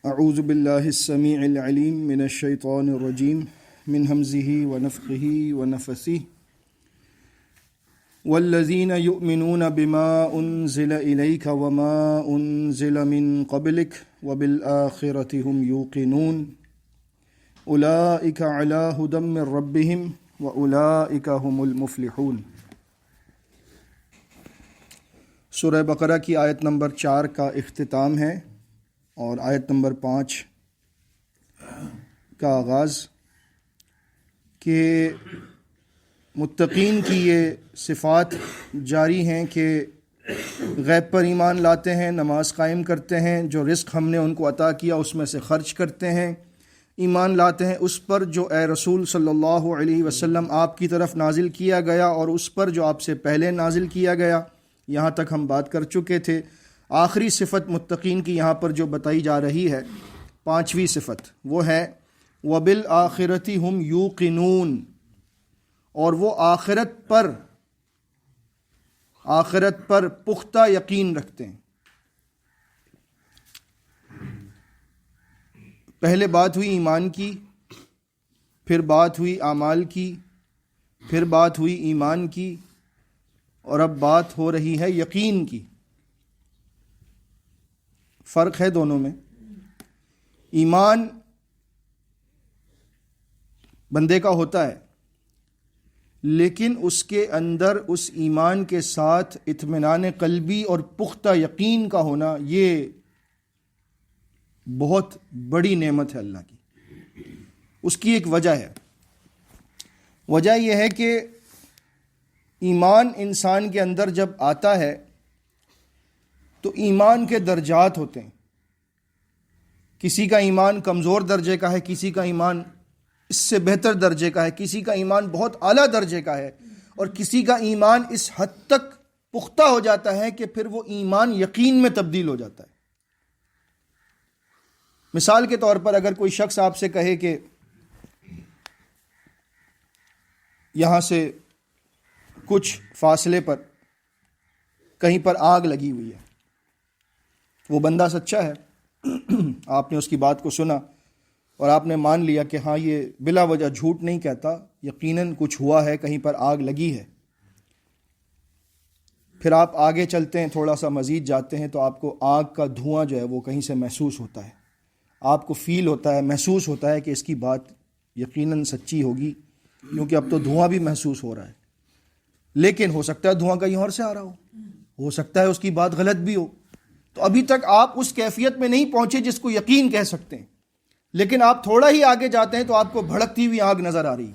اعوذ باللہ السمیع العلیم من الشیطان الرجیم من ہمزہ ونفخہ ونفثہ والذین یؤمنون بما انزل الیک وما انزل من قبلک وبالآخرۃ هم یوقنون اولئک علی ھدی من ربہم واولئک هم المفلحون۔ سورہ بقرہ کی آیت نمبر 4 کا اختتام ہے اور آیت نمبر 5 کا آغاز کہ متقین کی یہ صفات جاری ہیں کہ غیب پر ایمان لاتے ہیں، نماز قائم کرتے ہیں، جو رزق ہم نے ان کو عطا کیا اس میں سے خرچ کرتے ہیں، ایمان لاتے ہیں اس پر جو اے رسول صلی اللہ علیہ وسلم آپ کی طرف نازل کیا گیا اور اس پر جو آپ سے پہلے نازل کیا گیا۔ یہاں تک ہم بات کر چکے تھے۔ آخری صفت متقین کی یہاں پر جو بتائی جا رہی ہے، 5ویں صفت، وہ ہے وَبِالْآخِرَةِ هُمْ يُوقِنُونَ، اور وہ آخرت پر پختہ یقین رکھتے ہیں۔ پہلے بات ہوئی ایمان کی، پھر بات ہوئی اعمال کی، پھر بات ہوئی ایمان کی، اور اب بات ہو رہی ہے یقین کی۔ فرق ہے دونوں میں۔ ایمان بندے کا ہوتا ہے، لیکن اس کے اندر اس ایمان کے ساتھ اطمینان قلبی اور پختہ یقین کا ہونا، یہ بہت بڑی نعمت ہے اللہ کی۔ اس کی ایک وجہ ہے۔ وجہ یہ ہے کہ ایمان انسان کے اندر جب آتا ہے تو ایمان کے درجات ہوتے ہیں۔ کسی کا ایمان کمزور درجے کا ہے، کسی کا ایمان اس سے بہتر درجے کا ہے، کسی کا ایمان بہت اعلیٰ درجے کا ہے، اور کسی کا ایمان اس حد تک پختہ ہو جاتا ہے کہ پھر وہ ایمان یقین میں تبدیل ہو جاتا ہے۔ مثال کے طور پر اگر کوئی شخص آپ سے کہے کہ یہاں سے کچھ فاصلے پر کہیں پر آگ لگی ہوئی ہے، وہ بندہ سچا ہے، آپ نے اس کی بات کو سنا اور آپ نے مان لیا کہ ہاں یہ بلا وجہ جھوٹ نہیں کہتا، یقیناً کچھ ہوا ہے، کہیں پر آگ لگی ہے۔ پھر آپ آگے چلتے ہیں، تھوڑا سا مزید جاتے ہیں تو آپ کو آگ کا دھواں جو ہے وہ کہیں سے محسوس ہوتا ہے، آپ کو فیل ہوتا ہے، محسوس ہوتا ہے کہ اس کی بات یقیناً سچی ہوگی، کیونکہ اب تو دھواں بھی محسوس ہو رہا ہے۔ لیکن ہو سکتا ہے دھواں کہیں اور سے آ رہا ہو سکتا ہے اس کی بات غلط بھی ہو، تو ابھی تک آپ اس کیفیت میں نہیں پہنچے جس کو یقین کہہ سکتے ہیں۔ لیکن آپ تھوڑا ہی آگے جاتے ہیں تو آپ کو بھڑکتی ہوئی آگ نظر آ رہی ہے۔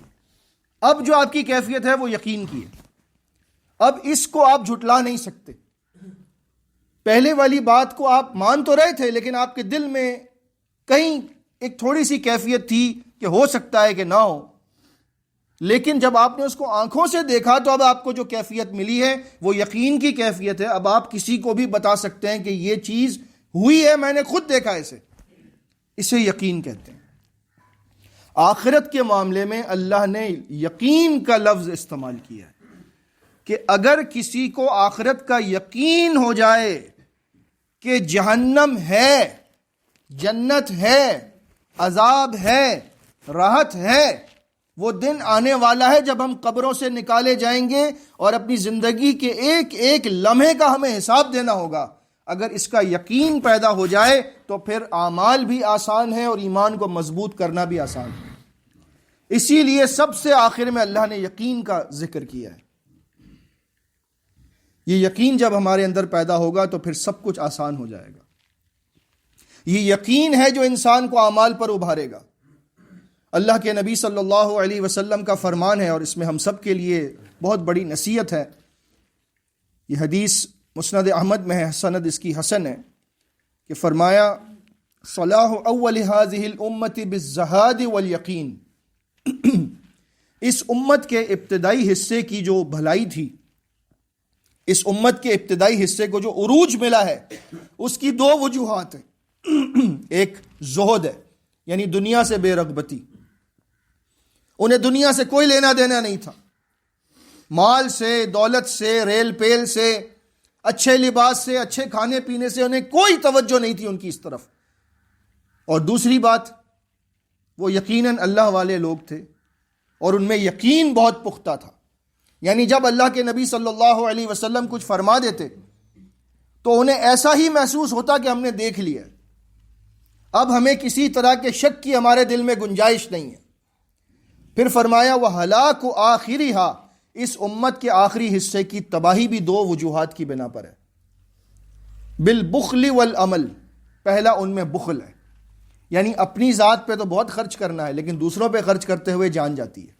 اب جو آپ کی کیفیت ہے وہ یقین کی ہے، اب اس کو آپ جھٹلا نہیں سکتے۔ پہلے والی بات کو آپ مان تو رہے تھے، لیکن آپ کے دل میں کہیں ایک تھوڑی سی کیفیت تھی کہ ہو سکتا ہے کہ نہ ہو، لیکن جب آپ نے اس کو آنکھوں سے دیکھا تو اب آپ کو جو کیفیت ملی ہے وہ یقین کی کیفیت ہے۔ اب آپ کسی کو بھی بتا سکتے ہیں کہ یہ چیز ہوئی ہے، میں نے خود دیکھا اسے یقین کہتے ہیں۔ آخرت کے معاملے میں اللہ نے یقین کا لفظ استعمال کیا ہے کہ اگر کسی کو آخرت کا یقین ہو جائے کہ جہنم ہے، جنت ہے، عذاب ہے، راحت ہے، وہ دن آنے والا ہے جب ہم قبروں سے نکالے جائیں گے اور اپنی زندگی کے ایک ایک لمحے کا ہمیں حساب دینا ہوگا۔ اگر اس کا یقین پیدا ہو جائے تو پھر اعمال بھی آسان ہے اور ایمان کو مضبوط کرنا بھی آسان ہے۔ اسی لیے سب سے آخر میں اللہ نے یقین کا ذکر کیا ہے۔ یہ یقین جب ہمارے اندر پیدا ہوگا تو پھر سب کچھ آسان ہو جائے گا۔ یہ یقین ہے جو انسان کو اعمال پر ابھارے گا۔ اللہ کے نبی صلی اللہ علیہ وسلم کا فرمان ہے، اور اس میں ہم سب کے لیے بہت بڑی نصیحت ہے۔ یہ حدیث مسند احمد میں ہے، سند اس کی حسن ہے، کہ فرمایا صلاح اول هذه الامة بالزہاد والیقین، اس امت کے ابتدائی حصے کی جو بھلائی تھی، اس امت کے ابتدائی حصے کو جو عروج ملا ہے، اس کی 2 وجوہات ہیں۔ ایک زہد ہے، یعنی دنیا سے بے رغبتی، انہیں دنیا سے کوئی لینا دینا نہیں تھا، مال سے، دولت سے، ریل پیل سے، اچھے لباس سے، اچھے کھانے پینے سے انہیں کوئی توجہ نہیں تھی ان کی اس طرف۔ اور دوسری بات، وہ یقیناً اللہ والے لوگ تھے اور ان میں یقین بہت پختہ تھا. یعنی جب اللہ کے نبی صلی اللہ علیہ وسلم کچھ فرما دیتے تو انہیں ایسا ہی محسوس ہوتا کہ ہم نے دیکھ لیا، اب ہمیں کسی طرح کے شک کی ہمارے دل میں گنجائش نہیں ہے. پھر فرمایا وَهَلَاكُ آخِرِهَا، اس امت کے آخری حصے کی تباہی بھی دو وجوہات کی بنا پر ہے. بالبخل والعمل، پہلا ان میں بخل ہے، یعنی اپنی ذات پہ تو بہت خرچ کرنا ہے لیکن دوسروں پہ خرچ کرتے ہوئے جان جاتی ہے.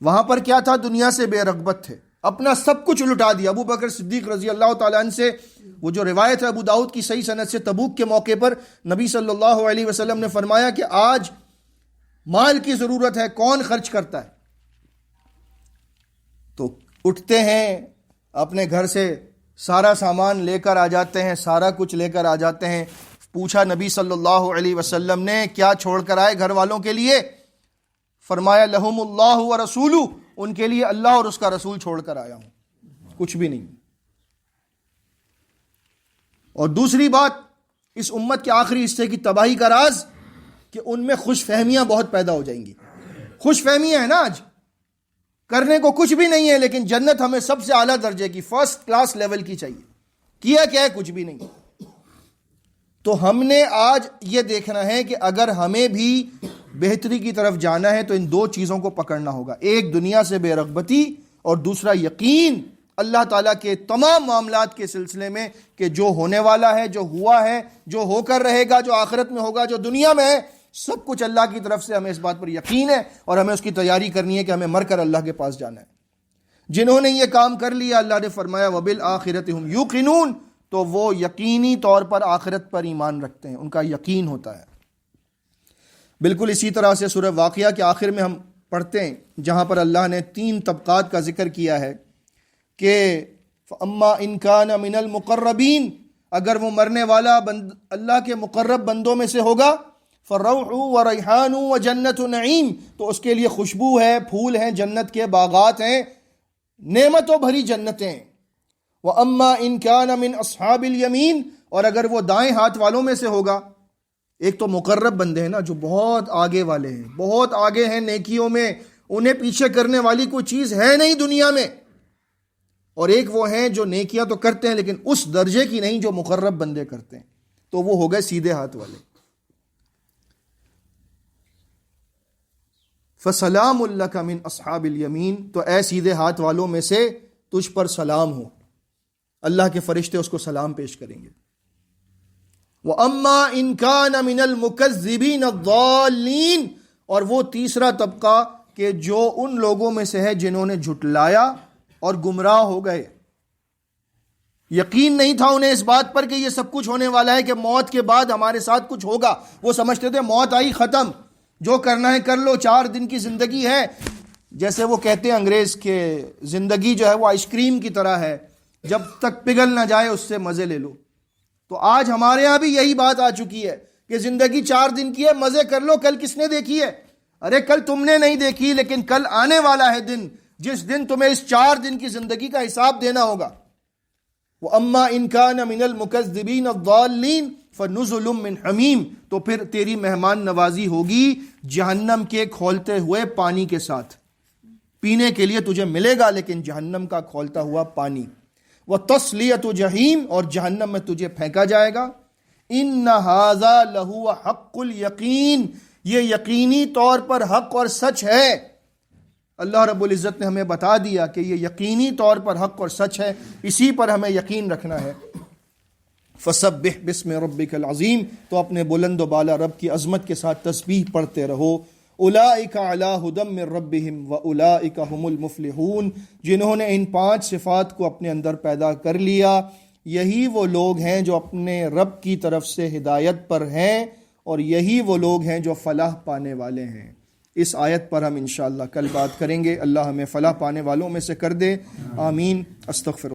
وہاں پر کیا تھا؟ دنیا سے بے رغبت تھے، اپنا سب کچھ لٹا دیا. ابو بکر صدیق رضی اللہ تعالیٰ عنہ سے وہ جو روایت ہے ابو داؤد کی صحیح سند سے، تبوک کے موقع پر نبی صلی اللہ علیہ وسلم نے فرمایا کہ آج مال کی ضرورت ہے، کون خرچ کرتا ہے؟ تو اٹھتے ہیں اپنے گھر سے سارا سامان لے کر آ جاتے ہیں، سارا کچھ لے کر آ جاتے ہیں. پوچھا نبی صلی اللہ علیہ وسلم نے کیا چھوڑ کر آئے گھر والوں کے لیے؟ فرمایا لہم اللہ و رسولہ، ان کے لیے اللہ اور اس کا رسول چھوڑ کر آیا ہوں، کچھ بھی نہیں. اور دوسری بات، اس امت کے آخری حصے کی تباہی کا راز کہ ان میں خوش فہمیاں بہت پیدا ہو جائیں گی. خوش فہمیاں ہیں نا، آج کرنے کو کچھ بھی نہیں ہے لیکن جنت ہمیں سب سے اعلیٰ درجے کی، فرسٹ کلاس لیول کی چاہیے، کیا کیا ہے؟ کچھ بھی نہیں. تو ہم نے آج یہ دیکھنا ہے کہ اگر ہمیں بھی بہتری کی طرف جانا ہے تو ان دو چیزوں کو پکڑنا ہوگا، ایک دنیا سے بے رغبتی اور دوسرا یقین اللہ تعالیٰ کے تمام معاملات کے سلسلے میں کہ جو ہونے والا ہے، جو ہوا ہے، جو ہو کر رہے گا، جو آخرت میں ہوگا، جو دنیا میں ہے، سب کچھ اللہ کی طرف سے. ہمیں اس بات پر یقین ہے اور ہمیں اس کی تیاری کرنی ہے کہ ہمیں مر کر اللہ کے پاس جانا ہے. جنہوں نے یہ کام کر لیا، اللہ نے فرمایا وَبِالْآخِرَةِ هُمْ يُوقِنُونَ، تو وہ یقینی طور پر آخرت پر ایمان رکھتے ہیں، ان کا یقین ہوتا ہے. بالکل اسی طرح سے سورہ واقعہ کے آخر میں ہم پڑھتے ہیں جہاں پر اللہ نے 3 طبقات کا ذکر کیا ہے کہ فَأَمَّا إِن كَانَ مِنَ الْمُقَرَّبِينَ، اگر وہ مرنے والا اللہ کے مقرب بندوں میں سے ہوگا، فَالرَّوْحُ وَرَيْحَانُ وَجَنَّةُ نَعِيمٍ، تو اس کے لیے خوشبو ہے، پھول ہیں، جنت کے باغات ہیں، نعمتوں بھری جنتیں. وَأَمَّا إِن كَانَ مِنْ أَصْحَابِ الْيَمِينَ، اور اگر وہ دائیں ہاتھ والوں میں سے ہوگا، ایک تو مقرب بندے ہیں نا جو بہت آگے والے ہیں، بہت آگے ہیں نیکیوں میں، انہیں پیچھے کرنے والی کوئی چیز ہے نہیں دنیا میں، اور ایک وہ ہیں جو نیکیاں تو کرتے ہیں لیکن اس درجے کی نہیں جو مقرب بندے کرتے ہیں، تو وہ ہو گئے سیدھے ہاتھ والے. فَسَلَامٌ لَكَ مِنْ أَصْحَابِ الْيَمِينَ، تو اے سیدھے ہاتھ والوں میں سے تجھ پر سلام ہو. اللہ کے فرشتے اس کو سلام پیش کریں گے. وَأَمَّا إِن كَانَ مِنَ الْمُكَذِّبِينَ الضَّالِّينَ، اور وہ تیسرا طبقہ کہ جو ان لوگوں میں سے ہے جنہوں نے جھٹلایا اور گمراہ ہو گئے. یقین نہیں تھا انہیں اس بات پر کہ یہ سب کچھ ہونے والا ہے، کہ موت کے بعد ہمارے ساتھ کچھ ہوگا. وہ سمجھتے تھے موت آئی ختم، جو کرنا ہے کر لو، 4 دن کی زندگی ہے. جیسے وہ کہتے ہیں انگریز کہ زندگی جو ہے وہ آئس کریم کی طرح ہے، جب تک پگھل نہ جائے اس سے مزے لے لو. تو آج ہمارے ہاں بھی یہی بات آ چکی ہے کہ زندگی 4 دن کی ہے، مزے کر لو. کل کس نے دیکھی ہے؟ ارے کل تم نے نہیں دیکھی، لیکن کل آنے والا ہے دن جس دن تمہیں اس 4 دن کی زندگی کا حساب دینا ہوگا. وَأَمَّا إِن كَانَ مِنَ الْمُكَذِّبِينَ الضَّالِّينَ فَنُزُلٌ مِّنْ حَمِيمٍ، تو پھر تیری مہمان نوازی ہوگی جہنم کے کھولتے ہوئے پانی کے ساتھ. پینے کے لیے تجھے ملے گا لیکن جہنم کا کھولتا ہوا پانی. وَتَصْلِيَةُ جَحِيمٍ، اور جہنم میں تجھے پھینکا جائے گا. إِنَّ هَذَا لَهُوَ حَقُّ الْيَقِينِ، یہ یقینی طور پر حق اور سچ ہے. اللہ رب العزت نے ہمیں بتا دیا کہ یہ یقینی طور پر حق اور سچ ہے، اسی پر ہمیں یقین رکھنا ہے. فَسَبِّحْ بِاسْمِ رَبِّكَ الْعَظِيمِ، تو اپنے بلند و بالا رب کی عظمت کے ساتھ تسبیح پڑھتے رہو. اولئک علی ھدی من ربہم واولئک ھم المفلحون، جنہوں نے ان 5 صفات کو اپنے اندر پیدا کر لیا، یہی وہ لوگ ہیں جو اپنے رب کی طرف سے ہدایت پر ہیں، اور یہی وہ لوگ ہیں جو فلاح پانے والے ہیں. اس آیت پر ہم انشاءاللہ کل بات کریں گے. اللہ ہمیں فلاح پانے والوں میں سے کر دے. آمین. استغفر